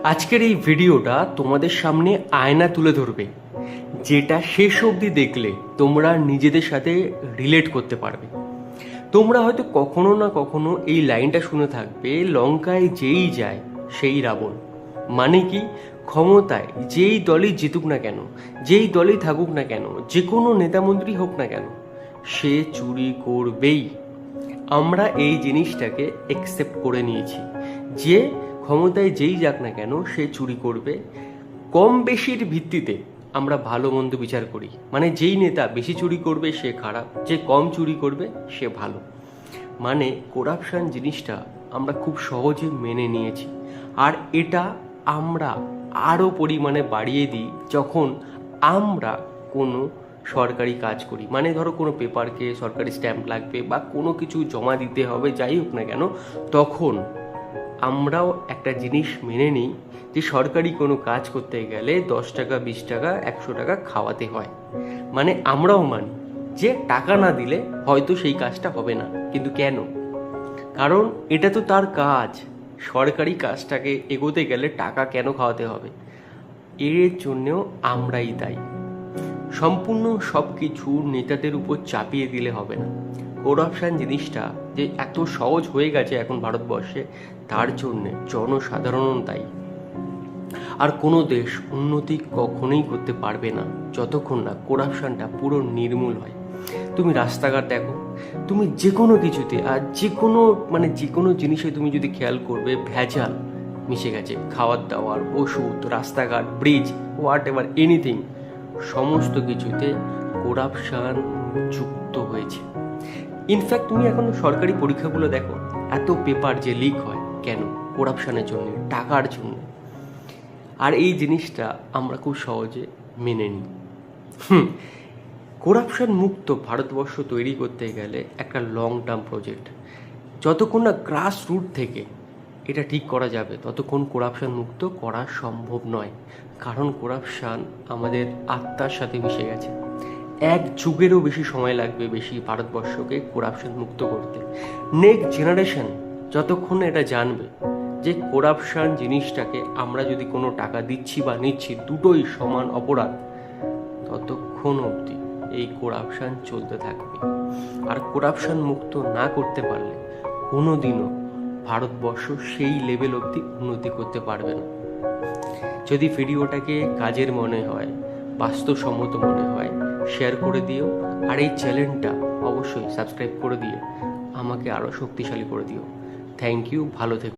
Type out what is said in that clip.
আজকের এই ভিডিওটা তোমাদের সামনে আয়না তুলে ধরবে, যেটা শেষ অবধি দেখলে তোমরা নিজেদের সাথে রিলেট করতে পারবে। তোমরা হয়তো কখনো না কখনো এই লাইনটা শুনে থাকবে, লঙ্কায় যেই যায় সেই রাবণ। মানে কি, ক্ষমতায় যেই দলই জিতুক না কেন, যেই দলই থাকুক না কেন, যে কোনো নেতামন্ত্রী হোক না কেন, সে চুরি করবেই। আমরা এই জিনিসটাকে অ্যাকসেপ্ট করে নিয়েছি যে ক্ষমতায় যেই যাক না কেন সে চুরি করবে। কম বেশির ভিত্তিতে আমরা ভালো মন্দ বিচার করি, মানে যেই নেতা বেশি চুরি করবে সে খারাপ, যে কম চুরি করবে সে ভালো। মানে করাপশন জিনিসটা আমরা খুব সহজে মেনে নিয়েছি, আর এটা আমরা আরও পরিমাণে বাড়িয়ে দিই যখন আমরা কোনো সরকারি কাজ করি। মানে ধরো কোনো পেপারকে সরকারি স্ট্যাম্প লাগবে বা কোনো কিছু জমা দিতে হবে, যাই হোক না কেন, তখন আমরাও একটা জিনিস মেনে নিই যে সরকারি কোনো কাজ করতে গেলে 10 টাকা 20 টাকা 100 টাকা খাওয়াতে হয়। মানে আমরাও মানি যে টাকা না দিলে হয়তো সেই কাজটা হবে না, কিন্তু কেন? কারণ এটা তো তার কাজ। সরকারি কাজটাকে এগোতে গেলে টাকা কেন খাওয়াতে হবে? এর জন্যেও আমরাই দায়ী। সম্পূর্ণ সব কিছু নেতাদের উপর চাপিয়ে দিলে হবে না। করাপশান জিনিসটা যে এত সহজ হয়ে গেছে এখন ভারতবর্ষে, তার জন্যে জনসাধারণ দায়ী। আর কোনো দেশ উন্নতি কখনোই করতে পারবে না যতক্ষণ না করাপশানটা পুরো নির্মূল হয়। তুমি রাস্তাঘাট দেখো, তুমি যে কোনো কিছুতে আর যে কোনো জিনিসে তুমি যদি খেয়াল করবে, ভেজাল মিশে গেছে। খাওয়ার দাওয়ার, ওষুধ, রাস্তাঘাট, ব্রিজ, হোয়াট এভার এনিথিং, সমস্ত কিছুতে করাপশান যুক্ত হয়েছে। ইনফ্যাক্ট তুমি এখন সরকারি পরীক্ষাগুলো দেখো, এত পেপার যে লিক হয় কেন? করাপশানের জন্য, টাকার জন্য। আর এই জিনিসটা আমরা খুব সহজে মেনে নিই। করাপশান মুক্ত ভারতবর্ষ তৈরি করতে গেলে একটা লং টার্ম প্রজেক্ট। যতক্ষণ না গ্রাস রুট থেকে এটা ঠিক করা যাবে ততক্ষণ করাপশান মুক্ত করা সম্ভব নয়। কারণ করাপশান আমাদের আত্মার সাথে মিশে গেছে। এক যুগেরও বেশি সময় লাগবে ভারতবর্ষকে করাপশান মুক্ত করতে। নেক্সট জেনারেশন যতক্ষণ এটা জানবে যে করাপশান জিনিসটাকে আমরা যদি কোনো টাকা দিচ্ছি বা নিচ্ছি দুটোই সমান অপরাধ, ততক্ষণ অবধি এই করাপশান চলতে থাকবে। আর করাপশান মুক্ত না করতে পারলে কোনো দিনও ভারতবর্ষ সেই লেভেল অবধি উন্নতি করতে পারবে না। যদি ভিডিওটাকে কাজের মনে হয়, বাস্তবসম্মত মনে হয়, শেয়ার করে দিও। আর এই চ্যানেলটা অবশ্যই সাবস্ক্রাইব করে দিয়ে আমাকে আরও শক্তিশালী করে দিও। থ্যাংক ইউ, ভালো থেকো।